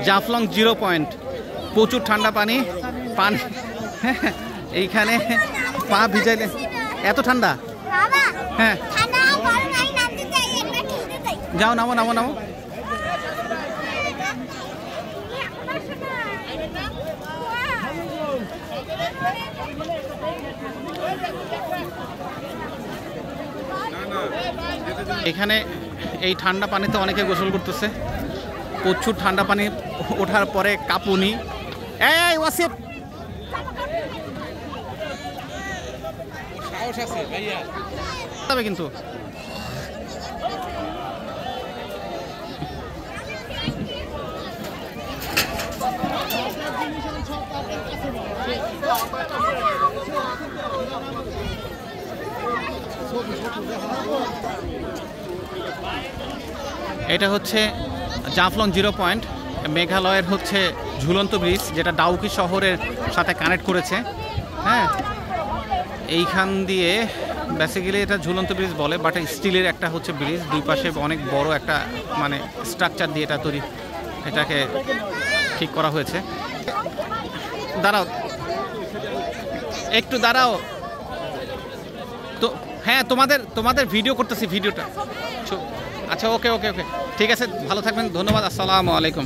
Jaflong 0 point, প্রচুর ঠান্ডা পানি পানি এইখানে পা ভিজাইলে এত ঠান্ডা। হ্যাঁ যাও, নামো নামো নামো। এখানে এই ঠান্ডা পানিতে অনেকে গোসল করতেছে, প্রচুর ঠান্ডা পানি ওঠার পরে কাঁপুনি। এই ওয়াসিফ সাহস আছে ভাইয়া, তবে কিন্তু এটা হচ্ছে জাফলং 0 পয়েন্ট, মেঘালয়ের হচ্ছে ঝুলন্ত ব্রিজ, যেটা ডাউকি শহরের সাথে কানেক্ট করেছে। হ্যাঁ, এইখান দিয়ে বেসিক্যালি এটা ঝুলন্ত ব্রিজ বলে, বাট স্টিলের একটা হচ্ছে ব্রিজ, দুই পাশে অনেক বড় একটা মানে স্ট্রাকচার দিয়ে এটা তৈরি, এটাকে ঠিক করা হয়েছে। দাঁড়াও একটু, দাঁড়াও তো। হ্যাঁ, তোমাদের ভিডিও করতেছি, ভিডিওটা। আচ্ছা, ওকে ওকে ওকে, ঠিক আছে, ভালো থাকবেন, ধন্যবাদ, আসসালামু আলাইকুম।